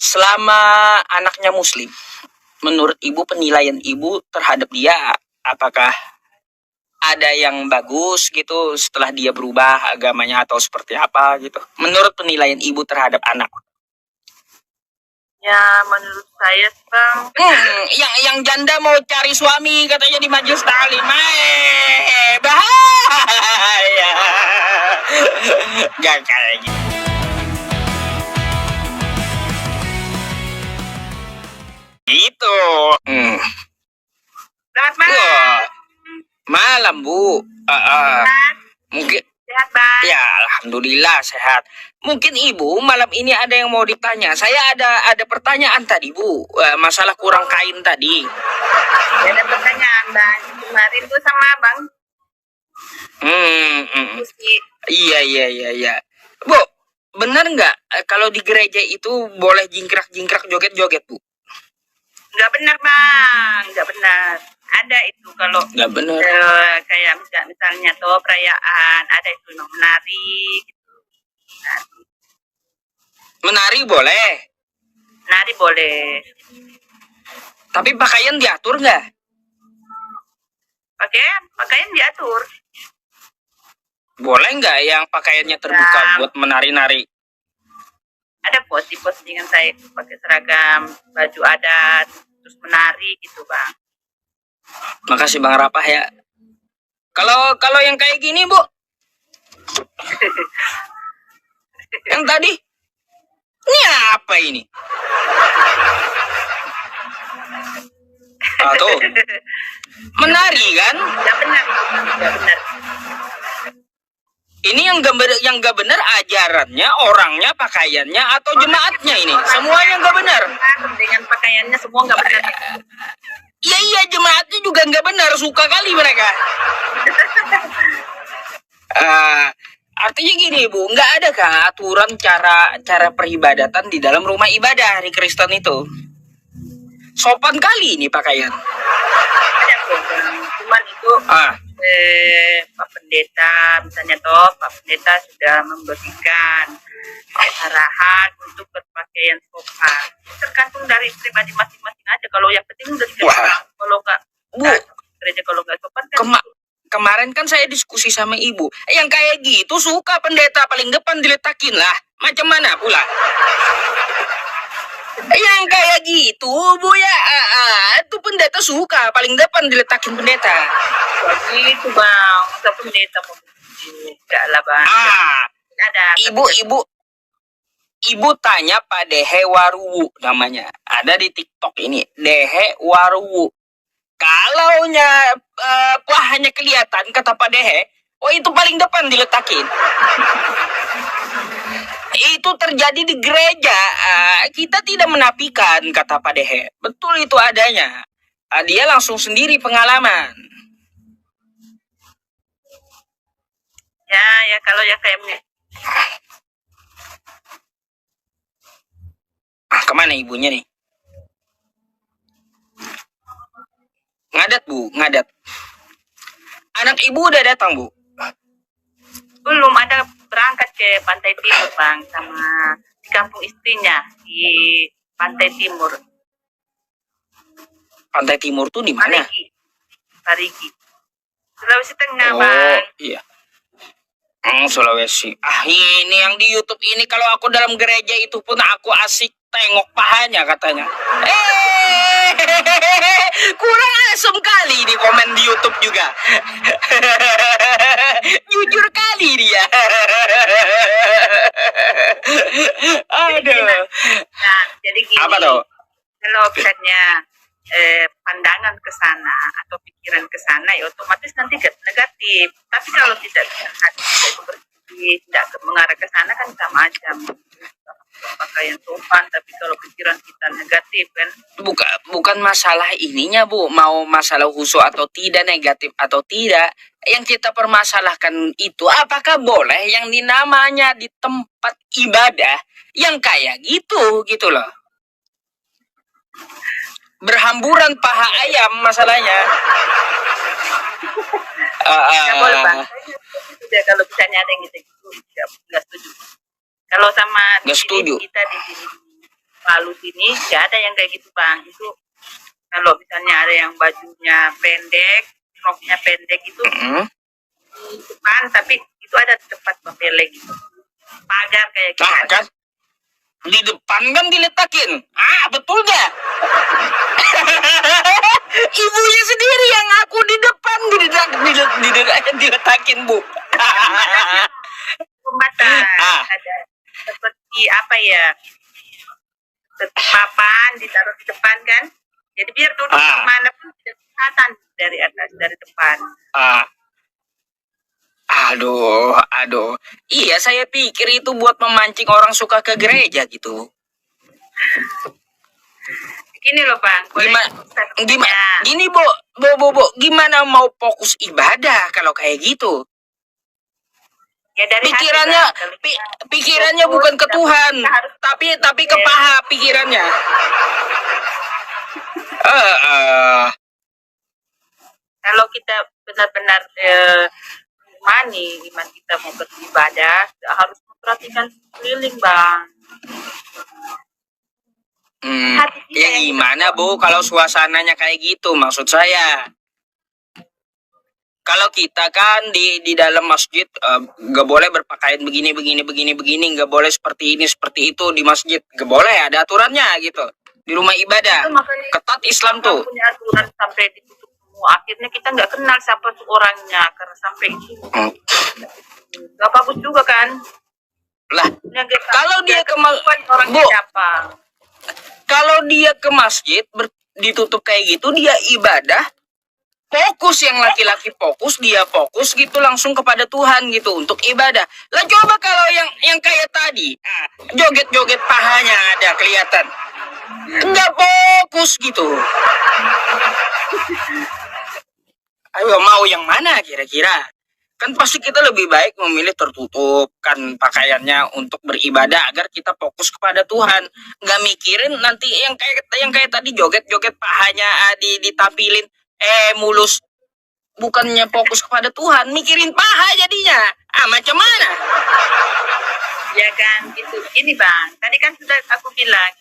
Selama anaknya muslim, menurut ibu penilaian ibu terhadap dia apakah ada yang bagus gitu setelah dia berubah agamanya atau seperti apa gitu? Menurut penilaian ibu terhadap anak. Ya menurut saya sih Bang, yang janda mau cari suami katanya di majelis taklim. Bahaya. Gak kayak gitu. Gitu. selamat malam. Wah, malam Bu. Mungkin Sehat Bang. ya, alhamdulillah sehat. Mungkin Ibu malam ini ada yang mau ditanya. Saya ada pertanyaan tadi Bu, masalah kurang kain tadi. Ada pertanyaan Bang. Kemarin tuh sama Bang. Diskusi. Iya. Bu, benar nggak kalau di gereja itu boleh jingkrak-jingkrak joget-joget Bu? Nggak benar Bang, nggak benar. Ada itu kalau Nggak benar. kayak misalnya tuh perayaan ada itu menari gitu. Menari boleh, Menari boleh. tapi pakaian diatur nggak? Pakaian diatur. Boleh nggak yang pakaiannya terbuka buat menari-nari? Ada postingan saya pakai seragam baju adat terus menari gitu Bang. Makasih Bang Rapah ya. Kalau yang kayak gini Bu, yang tadi, ini apa ini? Tuh, menari kan? Nggak benar, nggak benar. Ini yang nggak benar ajarannya, orangnya, pakaiannya, atau jemaatnya ini? Semuanya nggak benar. Dengan pakaiannya semua nggak benar. Iya, jemaatnya juga nggak benar. Suka kali mereka. Artinya gini Bu, nggak ada kah aturan cara peribadatan di dalam rumah ibadah di Kristen itu? Sopan kali ini pakaian. Ada kok Bang. Cuman itu Pak Pendeta misalnya Pak Pendeta sudah memberikan arahan untuk berpakaian sopan. Tergantung dari pribadi masing-masing aja. Kalau yang penting udah dikasih. Kalau nggak gereja kalau nggak sopan kan. Kemarin kan saya diskusi sama ibu, yang kayak gitu suka pendeta paling depan diletakin lah. Macam mana pula? Yang kayak gitu Bu ya, itu pendeta suka paling depan diletakin pendeta. Begitu Bang, masa pendeta mau begitu? Enggak lah Bang. Ada. Ibu tanya Pak Dehe Waruwu namanya, ada di TikTok ini, Dehe Waruwu. Kalaunya hanya kelihatan kata Pak Dehe, oh itu paling depan diletakin. Itu terjadi di gereja. Kita tidak menafikan kata Pak Dehe. Betul itu adanya. Dia langsung sendiri pengalaman. Ya kalau ya kayak kemana ibunya nih? Ngadat Bu, ngadat. Anak ibu udah datang Bu? Belum, ada berangkat ke Pantai Timur Bang sama di kampung istrinya di Pantai Timur. Pantai Timur tuh di mana? Parigi. Sulawesi Tengah Bang. Iya. Sulawesi. Ini yang di YouTube ini kalau aku dalam gereja itu pun aku asik tengok pahanya katanya. Kurang asem kali di komen di YouTube juga. Jujur kali dia. Aduh. Nah, jadi gini. Apa tuh? Kalau misalnya pandangan ke sana atau pikiran ke sana ya otomatis nanti negatif. Tapi kalau tidak mengarah ke sana kan sama aja. Pakaian sopan, tapi kalau pikiran kita negatif kan. Bukan masalah ininya Bu, mau masalah khusyuk atau tidak, negatif atau tidak. Yang kita permasalahkan itu apakah boleh yang dinamanya di tempat ibadah yang kayak gitu loh. Berhamburan paha ayam masalahnya. Boleh Bang. Kalau misalnya ada yang gitu nggak setuju. Kalau sama nggak setuju. Kita di sini Palu sini nggak ada yang kayak gitu bang. Itu kalau misalnya ada yang bajunya pendek, roknya pendek itu di depan, tapi itu ada tempat papele gitu, pagar kayak gitu. Nah kan, di depan kan diletakin. Betul gak? Ibunya sendiri yang ngaku di depan diletakin, Bu. Pembatas ada seperti apa ya, seperti papan ditaruh di depan kan, jadi biar duduk kemana pun tidak kelihatan dari atas, dari depan. Aduh. Iya, saya pikir itu buat memancing orang suka ke gereja gitu. Gini loh bang, gini Bu, gimana mau fokus ibadah kalau kayak gitu? Ya dari pikirannya bukan ke Tuhan, tapi ke paha pikirannya. Kalau kita benar-benar iman kita mau beribadah, harus memperhatikan keliling bang. Ya gimana Bu kalau suasananya kayak gitu, maksud saya. Kalau kita kan di dalam masjid nggak boleh berpakaian begini, nggak boleh seperti ini, seperti itu di masjid, nggak boleh, ada aturannya gitu. Di rumah ibadah, ketat Islam tuh. Punya aturan sampai ditutup semua. Akhirnya kita nggak kenal siapa tuh orangnya karena sampai itu. Nggak bagus juga kan? Lah, kalau dia ke Bu, kalau dia ke masjid ditutup kayak gitu, dia ibadah. Fokus, yang laki-laki fokus, dia fokus gitu langsung kepada Tuhan gitu untuk ibadah. Lah coba kalau yang kayak tadi, joget-joget pahanya ada kelihatan, nggak fokus gitu. Ayo, mau yang mana kira-kira? Kan pasti kita lebih baik memilih tertutup kan pakaiannya untuk beribadah agar kita fokus kepada Tuhan. Nggak mikirin nanti yang kayak tadi joget-joget pahanya ditampilin. Mulus, bukannya fokus kepada Tuhan, mikirin paha jadinya. Macam mana? Ya kan, gitu. Ini bang, tadi kan sudah aku bilang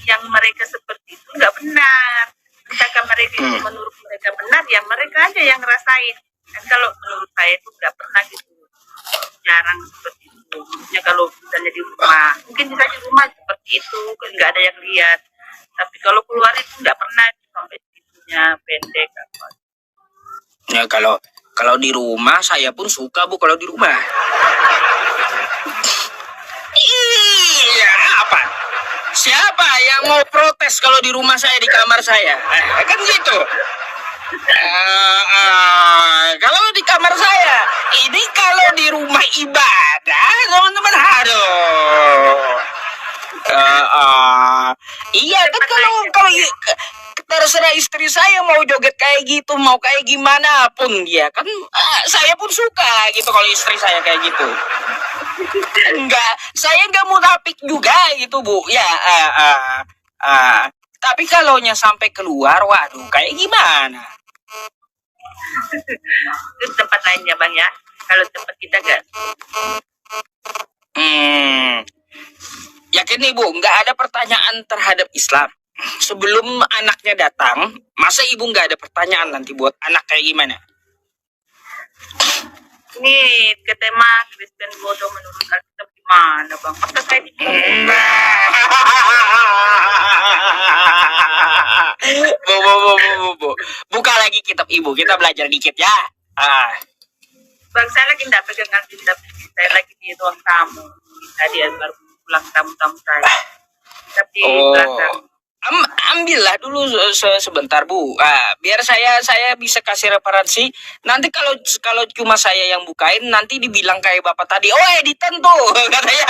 yang mereka seperti itu nggak benar. Entahkah mereka itu menurut mereka benar, ya mereka aja yang ngerasain. Dan kalau menurut saya itu nggak pernah gitu, jarang seperti itu. Maksudnya kalau misalnya di rumah, mungkin bisa di rumah seperti itu, nggak ada yang lihat. Tapi kalau keluar itu nggak pernah sampai pendek apa. Ya kalau di rumah saya pun suka Bu kalau di rumah. Iya, apa? Siapa yang mau protes kalau di rumah saya, di kamar saya? Kan gitu. Kalau di kamar saya, ini kalau di rumah ibadah, teman-teman, iya kan kalau terserah istri saya mau joget kayak gitu, mau kayak gimana pun dia kan, saya pun suka gitu kalau istri saya kayak gitu. Saya nggak munafik juga gitu Bu ya. Tapi kalau sampai keluar, waduh, kayak gimana? Itu tempat lainnya bang ya. Kalau tempat kita nggak. Yakin nih Bu, nggak ada pertanyaan terhadap Islam. Sebelum anaknya datang, masa ibu nggak ada pertanyaan nanti buat anak kayak gimana? Ini ke tema Kristen bodoh menurut Alkitab gimana bang? Masa saya Bu. Buka lagi kitab ibu, kita belajar dikit ya. Bang, saya lagi nggak pegang Alkitab, saya lagi di ruang tamu. Tadi baru pulang tamu-tamu saya. Tapi belakang. Ambillah dulu sebentar Bu, biar saya bisa kasih referensi. Nanti kalau cuma saya yang bukain, nanti dibilang kayak bapak tadi, editan tuh katanya.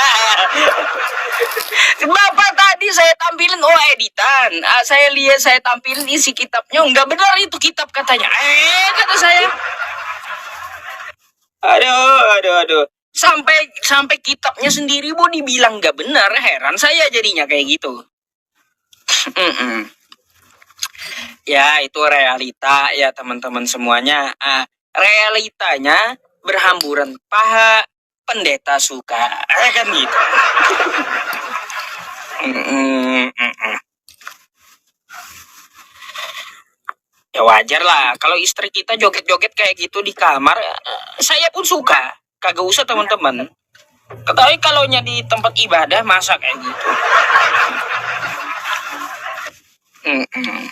Bapak tadi saya tampilin, editan. Saya lihat, saya tampilin isi kitabnya, nggak benar itu kitab katanya. Kata saya. Aduh. Sampai kitabnya sendiri Bu dibilang nggak benar, heran saya jadinya kayak gitu. Ya itu realita ya teman-teman semuanya. Realitanya berhamburan paha, pendeta suka, kan gitu. Mm, mm, mm. Ya wajar lah kalau istri kita joget-joget kayak gitu di kamar, saya pun suka. Kagak usah teman-teman. Ketahui kalau di tempat ibadah masa kayak gitu. Mm, mm.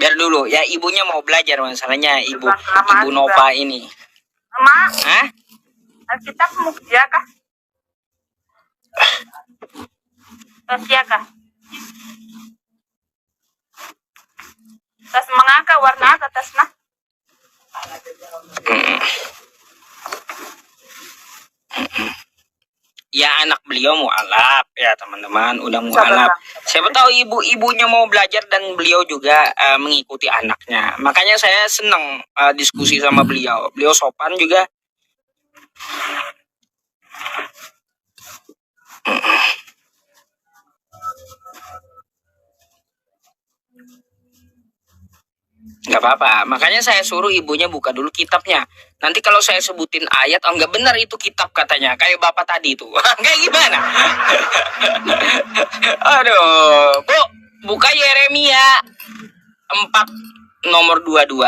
Biar dulu ya, ibunya mau belajar masalahnya, ibu Nova ini. Mama, Hah? Alkitab mau kerja kah? Rahasia kah? Tas mengaka warna apa tasnya? Ya anak beliau mualaf ya teman-teman, udah mualaf. Siapa tahu ibunya mau belajar dan beliau juga mengikuti anaknya. Makanya saya senang diskusi sama beliau. Beliau sopan juga. Nggak apa-apa. Makanya saya suruh ibunya buka dulu kitabnya. Nanti kalau saya sebutin ayat, oh nggak benar itu kitab katanya. Kayak bapak tadi itu. Kayak gimana? Aduh, Bu, buka Yeremia 4 nomor 22.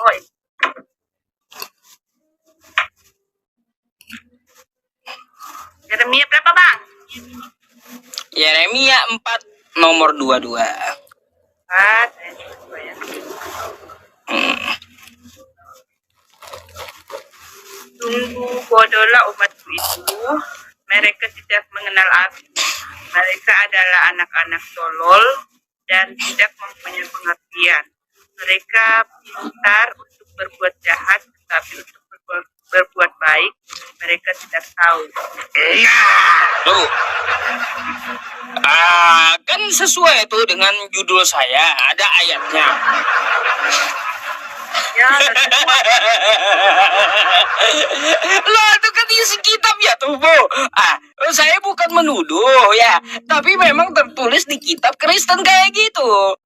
Oi. Yeremia berapa bang? Yeremia 4 nomor 22. Sungguh bodohlah umatku itu, mereka tidak mengenal aku. Mereka adalah anak-anak tolol dan tidak mempunyai pengertian. Mereka pintar untuk berbuat jahat, tetapi untuk berbuat baik mereka tidak tahu. Tuh. Kan sesuai tuh dengan judul saya, ada ayatnya. Ya, Lo itu kan isi kitab ya tuh, Bu. Saya bukan menuduh ya, tapi memang tertulis di kitab Kristen kayak gitu.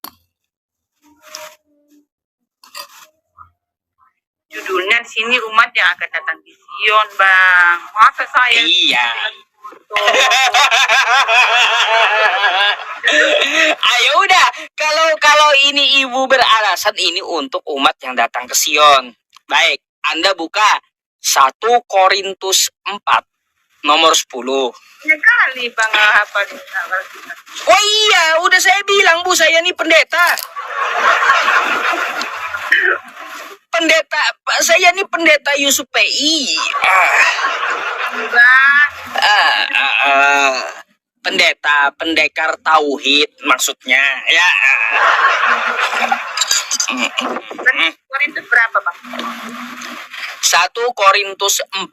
judulnya di sini umat yang akan datang di Sion, bang. Masa saya? Iya. Ayo udah, kalau ini ibu beralasan ini untuk umat yang datang ke Sion. Baik, Anda buka 1 Korintus 4 nomor 10. Ya kali bang apa di Oh iya, udah saya bilang Bu, saya nih pendeta. Saya nih pendeta Yusuf PI. Pendekar tauhid maksudnya ya. Korintus berapa bang? 1 Korintus 4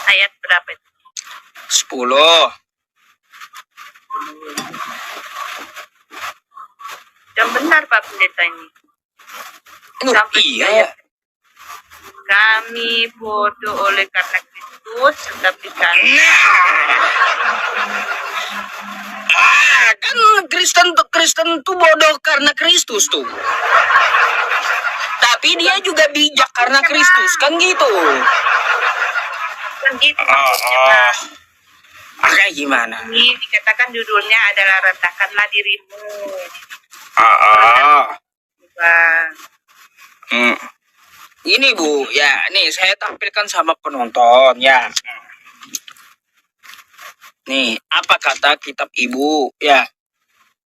ayat berapa itu? 10. Yang benar Pak Pendeta ini. Sampai Iya. ayat. Kami bodoh oleh karena Kristus, tetapi kami kan Kristen tuh bodoh karena Kristus tuh. Tapi dia juga bijak karena Kristus, kan gitu. kan gitu maksudnya Pak. Kayak gimana? Ini dikatakan judulnya adalah ratakanlah dirimu. Bang. Ini Bu, ya, nih saya tampilkan sama penonton ya. Nih, apa kata kitab Ibu ya?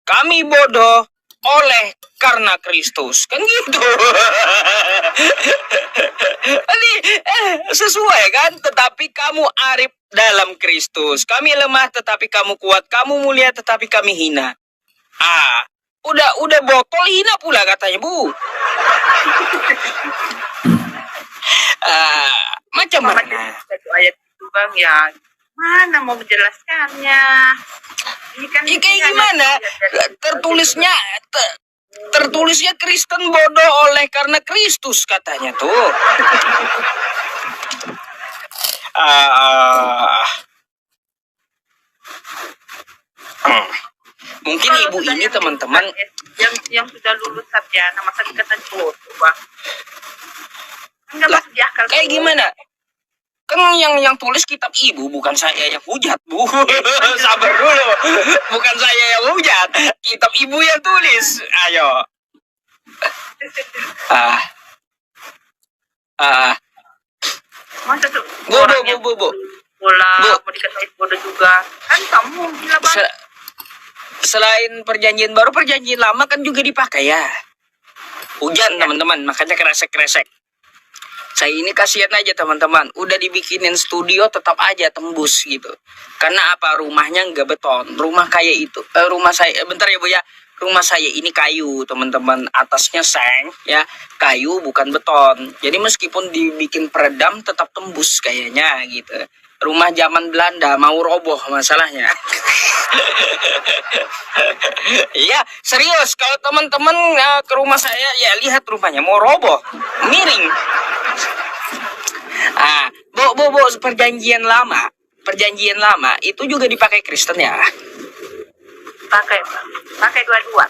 Kami bodoh oleh karena Kristus, kan gitu. Ini sesuai kan? Tetapi kamu arif dalam Kristus. Kami lemah tetapi kamu kuat. Kamu mulia tetapi kami hina. Udah botol hina pula katanya Bu. Macam mana? Satu ayat itu Bang ya. Mana mau menjelaskannya? Ini kan kayak gimana? Tertulisnya Kristen bodoh oleh karena Kristus katanya tuh. Mungkin Kalau ibu sudah ini yang teman-teman, yang sudah lulus sarjana masa dikatakan bodoh bang. Enggak lah, masuk di akal. kayak gimana? Kan yang tulis kitab ibu, bukan saya yang hujat, Bu. Sabar dulu. Bukan saya yang hujat. Kitab ibu yang tulis. Ayo. Ah. Ah. Masa tuh Bu. bola Bu. mau dikatain bodoh juga. Kan kamu gila bang. Selain perjanjian baru, perjanjian lama kan juga dipakai ya. Hujan teman-teman, makanya kresek-kresek. Saya ini kasihan aja teman-teman, udah dibikinin studio tetap aja tembus gitu. Karena apa? Rumahnya nggak beton, rumah kayak itu. Rumah saya, bentar ya Bu ya. Rumah saya ini kayu teman-teman, atasnya seng ya, kayu bukan beton. Jadi meskipun dibikin peredam tetap tembus kayaknya gitu. Rumah zaman Belanda mau roboh masalahnya. Iya, serius. Kalau teman-teman ke rumah saya, ya lihat rumahnya mau roboh, miring. Ah, bu, perjanjian lama itu juga dipakai Kristen ya. Pakai dua-dua.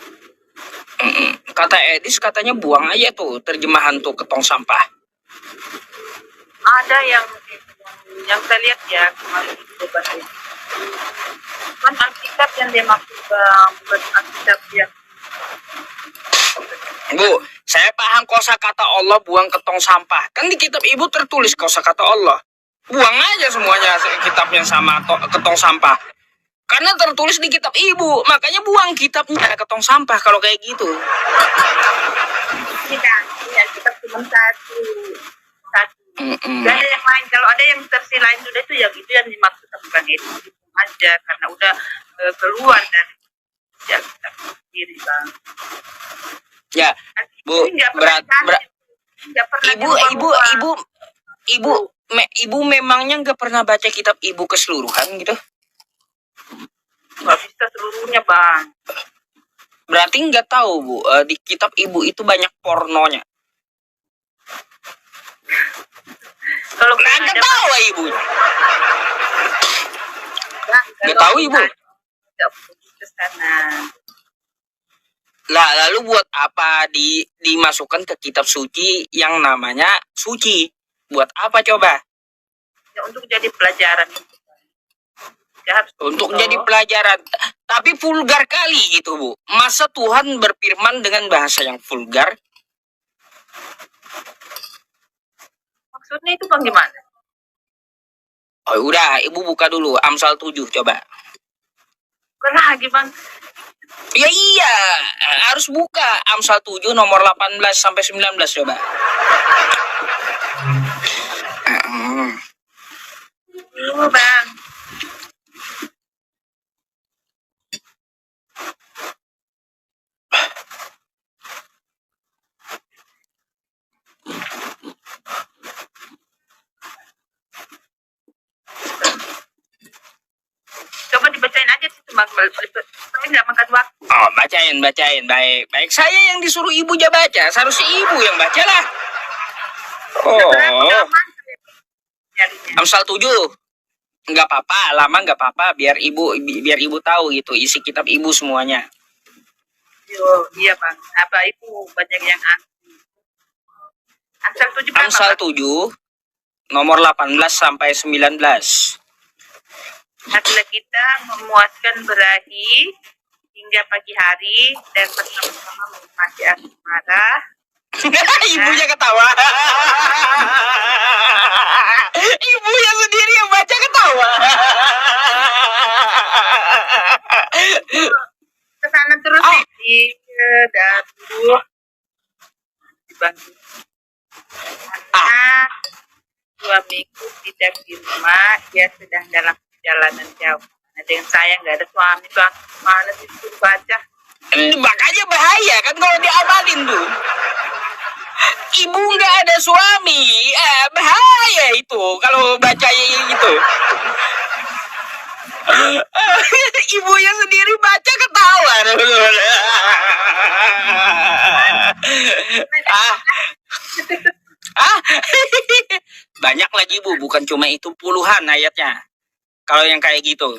Kata Edis katanya buang aja tuh terjemahan tuh ke tong sampah. Ada yang saya lihat ya kemarin di debat itu. Kan Alkitab yang dia maksud bukan Alkitab yang Bu, saya paham kosakata Allah buang ke tong sampah. Kan di kitab ibu tertulis kosakata Allah. Buang aja semuanya kitabnya sama ke tong sampah. Karena tertulis di kitab ibu, makanya buang kitabnya ke tong sampah kalau kayak gitu. tidak, ya kitab cuma satu. Gak ada yang lain. Kalau ada yang versi lain sudah itu ya gitu yang dimaksud bukan itu aja karena udah keluar dari ya kita sendiri bang. Ya, Bu, ibu memangnya nggak pernah baca kitab ibu keseluruhan gitu? Nggak bisa seluruhnya bang. Berarti nggak tahu Bu, di kitab ibu itu banyak pornonya. Kalau nggak tahu ibu. Nggak tahu ibu. Nggak ke sana. Lah, lalu buat apa dimasukkan ke kitab suci yang namanya suci? Buat apa coba? Ya, untuk jadi pelajaran. Untuk jadi pelajaran. Tapi vulgar kali gitu, Bu. Masa Tuhan berfirman dengan bahasa yang vulgar? Maksudnya itu bagaimana? Oh, udah, Ibu buka dulu Amsal 7 coba. Bukan lagi, Bang. Ya iya, harus buka Amsal 7 nomor 18 sampai 19 coba. Bang. Coba dibacain aja sih, Bang. Saya nggak makan waktu. Oh, bacain. Baik. Saya yang disuruh ibu aja baca. Seharusnya ibu yang baca lah. Oh. Amsal 7. Nggak apa-apa, lama nggak apa-apa. Biar ibu tahu gitu isi kitab ibu semuanya. Iya, Bang. Apa ibu banyak yang anti. Amsal 7 berapa, Amsal 7 nomor 18 sampai 19. Hatilah kita memuaskan berahi hingga pagi hari dan bersama-sama menikmati asmara. Ibunya ketawa. Ibunya sendiri yang baca ketawa. Kesana terus di dapur dibantu. Dua minggu tidak di rumah, dia sedang dalam perjalanan jauh. Ada yang sayang nggak ada suami, Bang. Mana sih suruh baca? Makanya bahaya kan kalau diamalin tuh. Ibu nggak ada suami, bahaya itu kalau baca gitu. Ibunya sendiri baca ketawa. Banyak lagi Bu, bukan cuma itu, puluhan ayatnya. Kalau yang kayak gitu.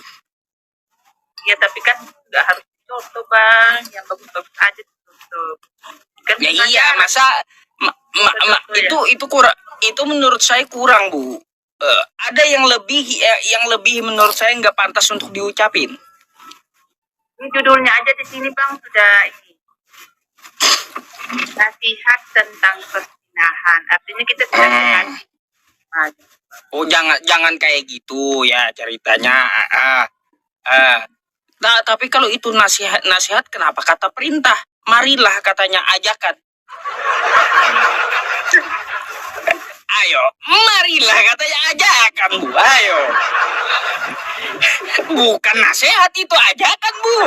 Ya tapi kan nggak harus Contoh bang, yang bagus-bagus aja tutup. Kan Ya iya, pengajaran. masa itu kurang, itu menurut saya kurang, Bu. Ada yang lebih menurut saya nggak pantas untuk diucapin. Ini judulnya aja di sini bang sudah ini. Nasihat tentang perzinahan. Artinya kita tidak sehat. Oh, jangan kayak gitu ya ceritanya. Nah, tapi kalau itu nasihat kenapa kata perintah? Marilah katanya ajakan. Ayo, marilah katanya ajakan, Bu. Ayo. Bukan nasihat, itu ajakan, Bu.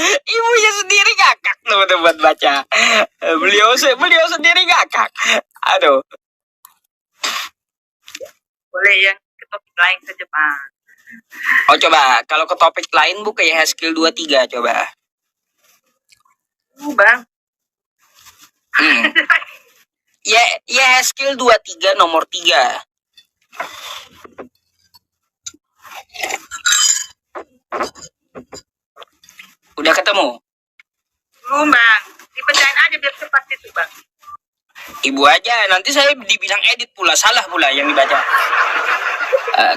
Ibunya sendiri ngakak tuh buat baca. Beliau sendiri ngakak. Aduh. Boleh yang ke topik lain saja, Bang. Oh, coba kalau ke topik lain, Bu, kayak skill 23 coba. Bang. Ya skill 23 nomor 3. Udah ketemu? Belum, Bang. Dipecahin aja biar cepat itu, Bang. Ibu aja, nanti saya dibilang edit pula, salah pula yang dibaca.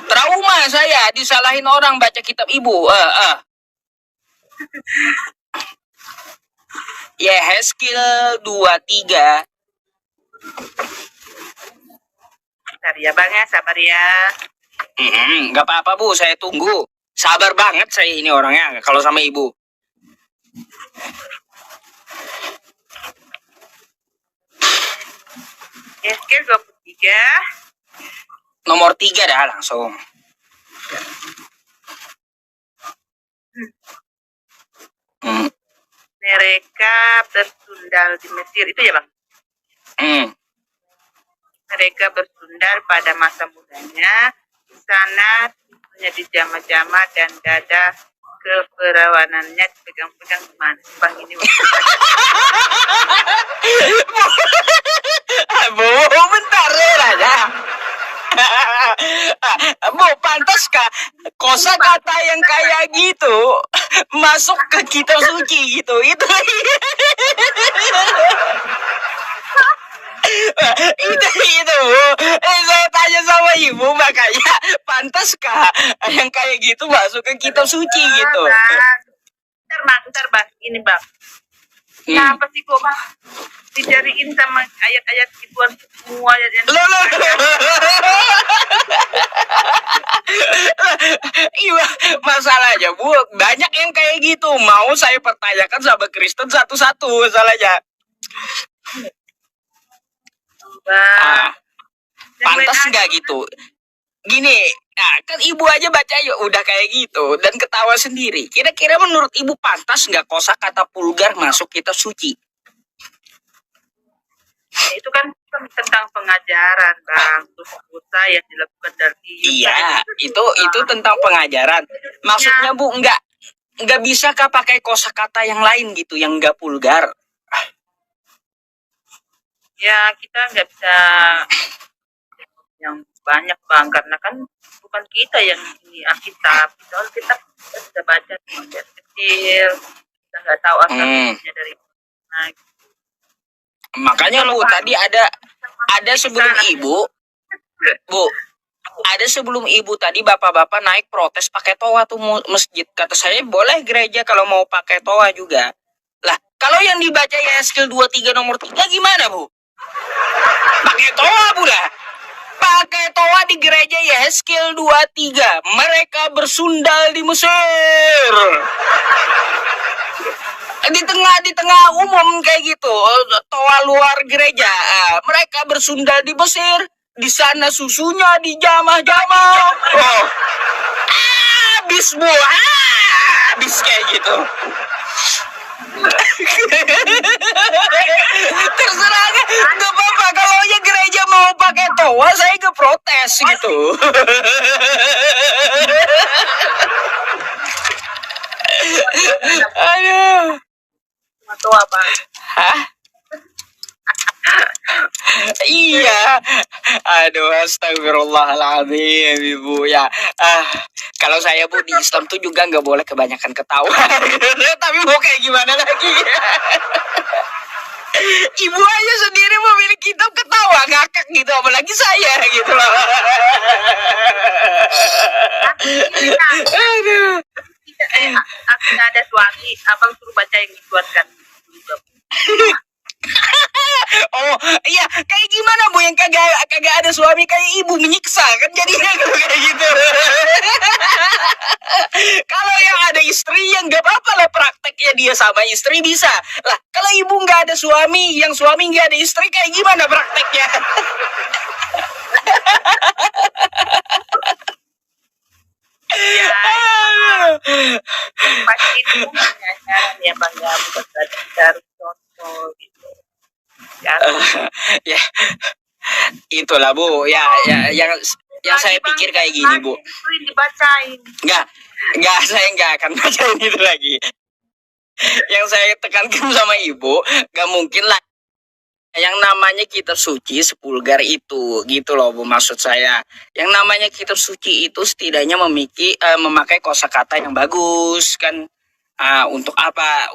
Trauma saya disalahin orang baca kitab ibu. Ya, skill 23. Sabar ya, Bang ya, sabar ya. Nggak apa-apa, Bu, saya tunggu. Sabar banget saya ini orangnya kalau sama ibu. Skill 23. Nomor 3 dah langsung. Mereka bersundal di Mesir, itu ya, Bang? Mereka bersundal pada masa mudanya. Di sana punya dijama-jama dan dada keperawanannya dipegang-pegang gimana sih, Bang, ini? Bu, bentar aja. Bu, pantaskah kosa kata yang kayak gitu masuk ke kitab suci gitu? Itu Bu. Saya tanya sama ibu, makanya pantaskah yang kayak gitu masuk ke kitab suci gitu? Bentar bang, ini bang. Kenapa sih kok bang dicariin sama ayat-ayat gituan semua ayat yang Iya, masalahnya Bu, banyak yang kayak gitu. Mau saya pertanyakan sama Kristen satu-satu masalahnya. Pantas nggak gitu? Gini, kan ibu aja baca ya udah kayak gitu dan ketawa sendiri. Kira-kira menurut ibu pantas nggak kosa kata vulgar masuk kitab suci? Itu kan tentang pengajaran, Bang. Dosa yang dilakukan dari Iya, itu tentang pengajaran. Maksudnya Bu, nggak bisa kah pakai kosakata yang lain gitu, yang nggak vulgar? Ya, kita nggak bisa yang banyak, Bang, karena kan bukan kita yang ini Alkitab. Kita sudah baca dari kecil, kita nggak tahu asal-usulnya dari mana. Makanya Bu, tadi ada sebelum ibu, Bu, ada sebelum ibu tadi bapak-bapak naik protes pakai toa tuh masjid. Kata saya boleh gereja kalau mau pakai toa juga. Lah, kalau yang dibaca ya skill 23 nomor 3 gimana, Bu? Pakai toa pula. Pakai toa di gereja ya skill 23. Mereka bersundal di Mesir. Di tengah umum kayak gitu, toa luar gereja. Mereka bersundal di Mesir. Di sana susunya dijamah-jamah. Oh. Habis Bu, habis kayak gitu. Terserah, nggak apa-apa kalau ya gereja mau pakai toa, saya nggak protes gitu. Aduh. Toa, Bang. Hah? Iya, Aduh, astagfirullahaladzim, Ibu ya. Ah, kalau saya Bu di Islam tuh juga nggak boleh kebanyakan ketawa. Tapi mau kayak gimana lagi? Ibu aja sendiri memilih kitab ketawa ngakak gitu, apalagi saya gitu loh. Aduh. Aku nggak ada suami, abang suruh baca yang dikuatkan. Oh iya, kayak gimana Bu yang kagak kagak ada suami, kayak ibu menyiksa kan jadinya gitu, kayak gitu. Kalau yang ada istri yang nggak apa-apa lah, prakteknya dia sama istri bisa lah. Kalau ibu nggak ada suami, yang suami nggak ada istri, kayak gimana prakteknya? Ya, pasti itu ya bang ya, bukan dari contoh gitu. Ya, Ya itulah Bu ya, yang saya pikir kayak gini Bu. Itu yang dibacain. Nggak, saya nggak akan bacain itu lagi. Yang saya tekankan sama ibu, nggak mungkin lah yang namanya kitab suci sepulgar itu, gitu loh Bu, maksud saya. Yang namanya kitab suci itu setidaknya memakai kosakata yang bagus kan. Untuk apa?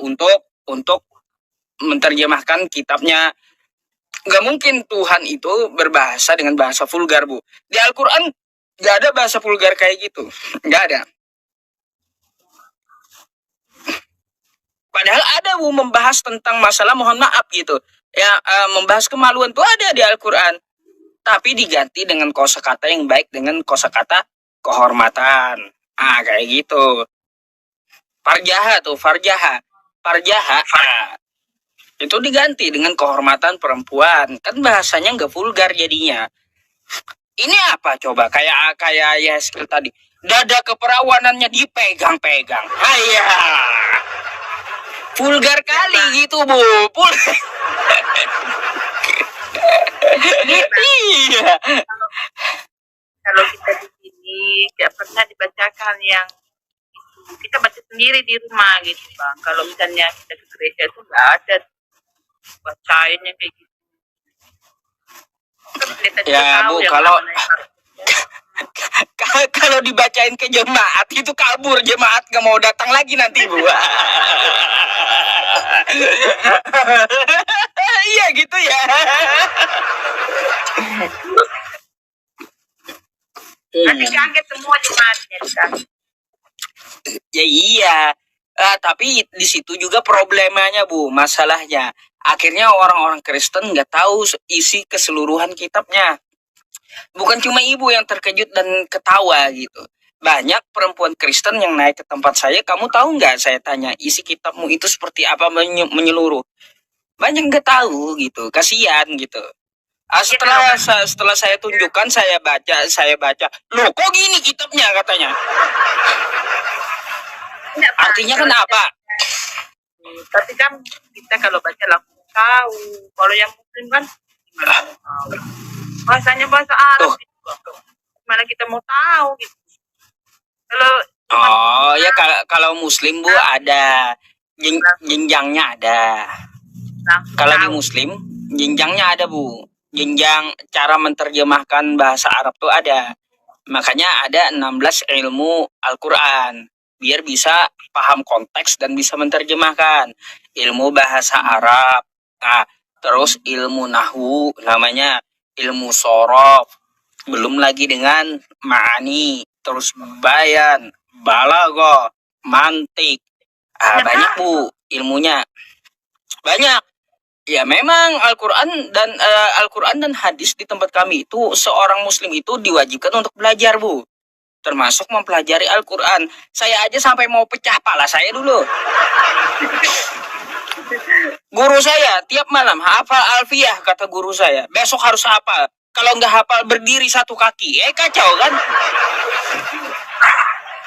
Untuk menerjemahkan kitabnya. Nggak mungkin Tuhan itu berbahasa dengan bahasa vulgar Bu. Di Al-Quran nggak ada bahasa vulgar kayak gitu, nggak ada. Padahal ada Bu membahas tentang masalah mohon maaf gitu. Ya, membahas kemaluan tuh ada di Al-Quran. Tapi diganti dengan kosakata yang baik, dengan kosakata kehormatan. Kayak gitu. Farjaha tuh, farjaha. Farjaha. Itu diganti dengan kehormatan perempuan. Kan bahasanya nggak vulgar jadinya. Ini apa coba? Kayak Yeskel tadi. Dada keperawanannya dipegang-pegang. Vulgar kali gitu Bu. Iya. Kalau kita di sini nggak pernah dibacakan yang itu, kita baca sendiri di rumah gitu bang. Kalau misalnya kita ke gereja itu nggak ada bacain yang kayak gitu. Ya Bu, kalau dibacain ke jemaat itu kabur, jemaat nggak mau datang lagi nanti Bu. Iya gitu ya. Nanti kaget semua jemaatnya kan. Ya iya. Tapi di situ juga problemanya Bu, masalahnya. Akhirnya orang-orang Kristen nggak tahu isi keseluruhan kitabnya. Bukan cuma ibu yang terkejut dan ketawa gitu. Banyak perempuan Kristen yang naik ke tempat saya, kamu tahu nggak? Saya tanya, isi kitabmu itu seperti apa menyeluruh? Banyak nggak tahu gitu, kasihan gitu. Setelah saya tunjukkan, saya baca, loh kok gini kitabnya katanya? Artinya kan apa? Tapi kan kita kalau baca langsung tahu. Kalau yang Muslim kan gimana mau tahu? Bahasanya bahasa Arab gitu. Gimana kita mau tahu gitu? Ya kalau Muslim Bu ada jenjangnya ada. Kalau di Muslim jenjangnya ada Bu. Jenjang cara menerjemahkan bahasa Arab tuh ada. Makanya ada 16 ilmu Al-Quran. Biar bisa paham konteks dan bisa menerjemahkan. Ilmu bahasa Arab. Terus ilmu Nahwu namanya ilmu Shorof. Belum lagi dengan ma'ani. Terus bayan, balaghah, mantik. Banyak Bu ilmunya. Banyak. Ya memang Al-Quran dan hadis di tempat kami itu seorang Muslim itu diwajibkan untuk belajar Bu, termasuk mempelajari Al-Quran. Saya aja sampai mau pecah pala saya dulu. Guru saya tiap malam hafal Alfiyah, kata guru saya. Besok harus hafal. Kalau nggak hafal berdiri satu kaki. Kacau kan?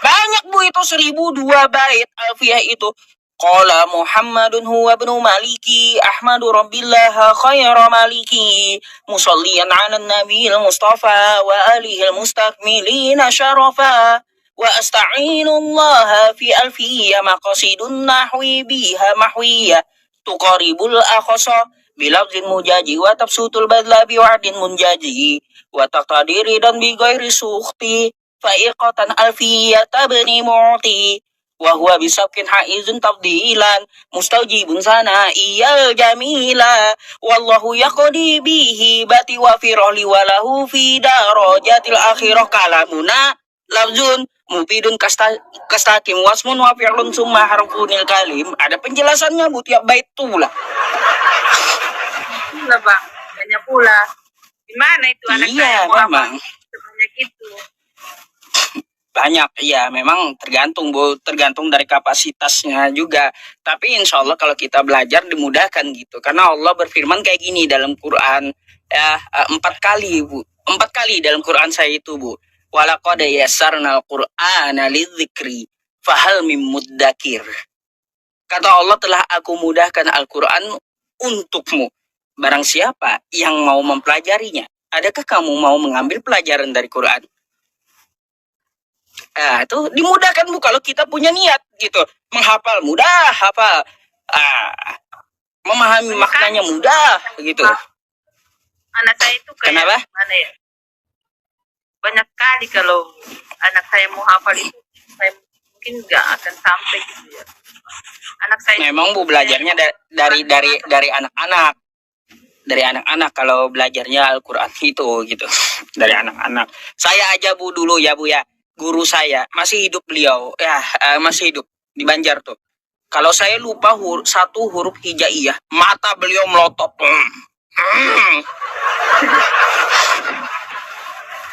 Banyak Bu itu 1002 bait Alfiyah itu. Qala Muhammadun huwa ibnu Maliki Ahmadu Rabbillah khaira Maliki musalliyan 'ala nabiyil Mustafa wa alihil mustakmilina syarafa wa asta'inullaha fi alfiyya maqasidun nahwi biha mahwiyya tuqaribul akhasa bilafzin mujaji wa tafsutul badla biwa'din munjaji wa taqtadiri dan bi ghairi sukhti fa'iqatan alfiyata bani mu'ti wa huwa bisabkin haizun tafdilan mustaujibun sana iyal jamila wallahu yaqdi bihi bati wa firali walahu fi darajatil akhirah kalamuna lafzun mufidun kastakim wasmun wa fi'lun summa harfunil kalim. Ada penjelasannya bu tiap bait tuh lah. Pula bang, banyak pula. Di mana itu anak Iya, saya mau memang. apa? Sebanyak itu. Banyak, ya memang tergantung bu, tergantung dari kapasitasnya juga. Tapi insya Allah kalau kita belajar dimudahkan gitu. Karena Allah berfirman kayak gini dalam Quran ya 4 kali bu, 4 kali dalam Quran saya itu bu. Walaqad yassarnal Qur'ana lidzikri fahal mim muddakir. Kata Allah telah aku mudahkan Al-Quran untukmu. Barang siapa yang mau mempelajarinya, adakah kamu mau mengambil pelajaran dari Quran? Itu dimudahkan bu kalau kita punya niat gitu. Menghafal mudah, hafal. Memahami maknanya mudah gitu. Anak saya itu kayak Kenapa? mana ya? Banyak kali kalau anak saya mau hafal itu, saya mungkin nggak akan sampai gitu ya. Anak saya memang bu belajarnya dari anak-anak. Dari anak-anak kalau belajarnya Al-Quran itu gitu. Dari anak-anak. Saya aja bu dulu ya bu ya. Guru saya masih hidup beliau ya, masih hidup di Banjar tuh. Kalau saya lupa satu huruf hijaiyah, mata beliau melotot.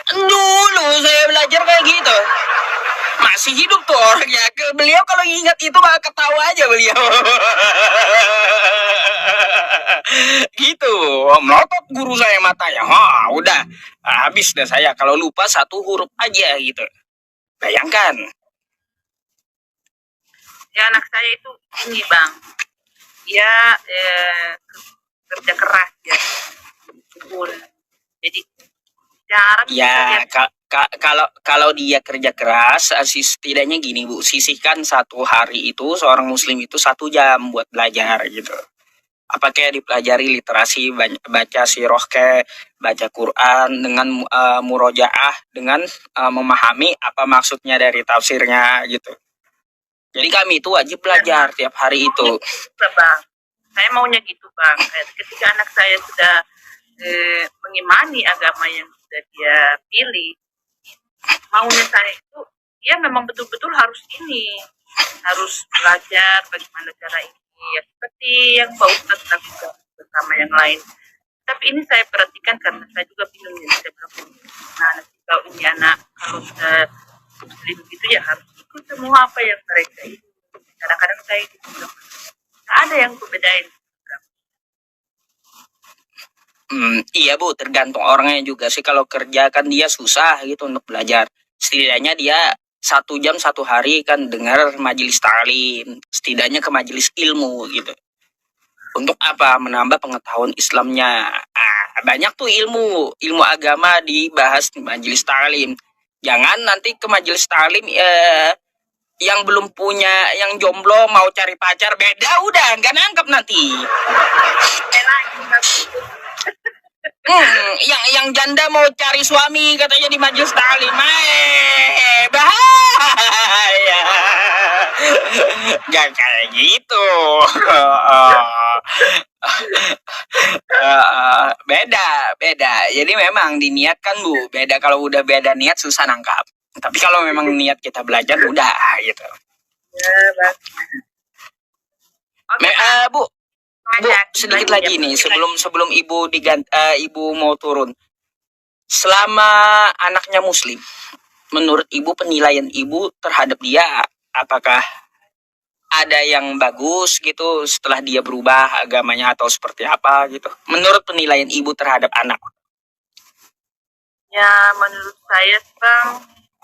Dulu saya belajar kayak gitu. Masih hidup tuh orangnya. Beliau kalau ingat itu malah ketawa aja beliau. Gitu. Melotot guru saya matanya. Udah. Habis deh saya kalau lupa satu huruf aja gitu. Bayangkan. Ya anak saya itu ini bang, dia kerja keras ya, pun jadi jarang Ya kalau dia kerja keras, setidaknya gini bu, sisihkan satu hari itu seorang muslim itu 1 jam buat belajar gitu. Apa kayak dipelajari literasi, baca sirah kayak baca Quran dengan murojaah, dengan memahami apa maksudnya dari tafsirnya gitu. Jadi kami itu wajib belajar tiap hari itu. Bang, saya maunya gitu bang. Ketika anak saya sudah mengimani agama yang sudah dia pilih, maunya saya itu dia memang betul-betul harus harus belajar bagaimana cara ini ya, seperti yang Pak Ustadz lakukan bersama yang lain. Tapi ini saya perhatikan karena saya juga bingung ya, saya bilang, nah nanti kalau ini anak kalau sudah muslim gitu ya harus ikut semua apa yang mereka itu. Kadang-kadang saya gitu, nggak ada yang bedain. Iya bu, tergantung orangnya juga sih. Kalau kerja kan dia susah gitu untuk belajar. Setidaknya dia 1 jam 1 hari kan dengar majelis ta'lim, setidaknya ke majelis ilmu gitu. Untuk apa? Menambah pengetahuan Islamnya. Banyak tuh ilmu agama dibahas di majelis ta'lim. Jangan nanti ke majelis ta'lim yang belum punya, yang jomblo mau cari pacar, beda udah nggak nangkep nanti. Yang janda mau cari suami katanya di majelis ta'lim, bahaya. Gak kayak gitu. Beda. Jadi memang diniatkan bu, beda. Kalau udah beda niat susah nangkap. Tapi kalau memang niat kita belajar udah gitu. Bu, sedikit lagi nih sebelum ibu mau turun. Selama anaknya muslim, menurut ibu penilaian ibu terhadap dia apakah ada yang bagus gitu setelah dia berubah agamanya atau seperti apa gitu? Menurut penilaian ibu terhadap anak? Ya menurut saya bang,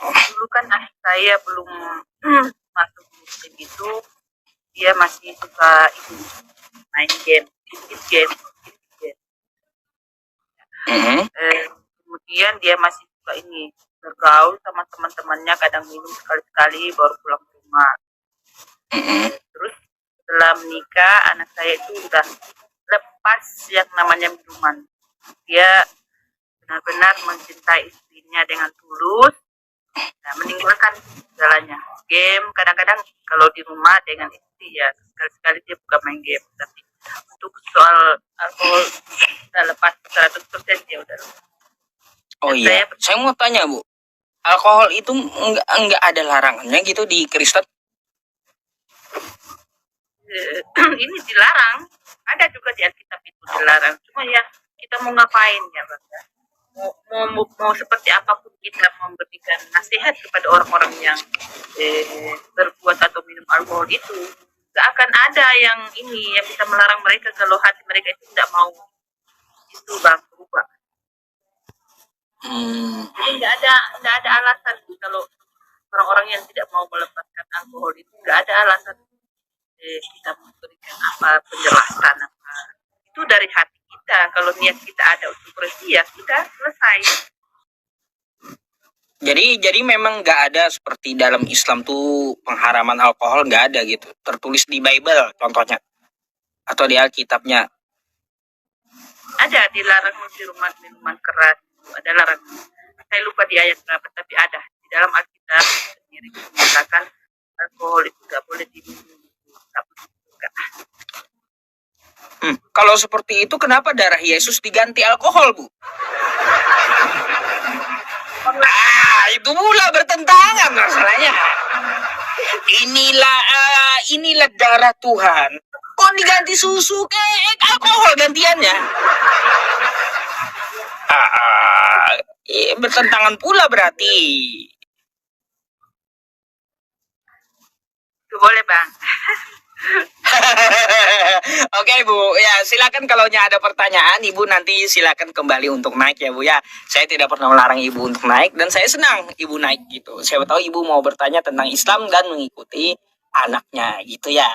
dulu kan anak saya belum masuk muslim itu, dia masih suka itu main game. Kemudian dia masih suka bergaul sama teman-temannya, kadang minum sekali-sekali baru pulang ke rumah. Terus setelah menikah anak saya itu udah melepas yang namanya minuman. Dia benar-benar mencintai istrinya dengan tulus, nah, meninggalkan segalanya. Game kadang-kadang kalau di rumah dengan istri ya sekali-sekali dia bukan main game, tapi untuk soal alkohol kita lepas 100% dia udah. Oh Dan iya, saya mau tanya Bu, alkohol itu enggak ada larangannya gitu di Kristen? Ini dilarang, ada juga di Alkitab itu dilarang. Cuma ya kita mau ngapain ya Bang? Mau seperti apapun kita memberikan nasihat kepada orang-orang yang berbuat atau minum alkohol itu, gak akan ada yang ini yang bisa melarang mereka kalau hati mereka itu tidak mau itu Bang berubah. Jadi nggak ada alasan kalau orang-orang yang tidak mau melepaskan alkohol itu nggak ada alasan kita memberikan apa penjelasan apa. Itu dari hati kita. Kalau niat kita ada untuk bersih ya kita selesai. Jadi memang nggak ada seperti dalam Islam tuh pengharaman alkohol, nggak ada gitu. Tertulis di Bible contohnya atau di Alkitabnya. Ada dilarang minuman keras, ada larangan. Saya lupa di ayat berapa tapi ada di dalam Alkitab sendiri mengatakan alkohol itu nggak boleh diminum. Kalau seperti itu kenapa darah Yesus diganti alkohol Bu? Itu pula bertentangan masalahnya. Inilah darah Tuhan. Kok diganti susu ke alkohol gantiannya? Bertentangan pula berarti. Itu boleh Bang. Oke Bu, ya silakan kalau ada pertanyaan Ibu nanti silakan kembali untuk naik ya Bu ya. Saya tidak pernah melarang Ibu untuk naik dan saya senang Ibu naik gitu. Siapa tahu Ibu mau bertanya tentang Islam dan mengikuti anaknya gitu ya.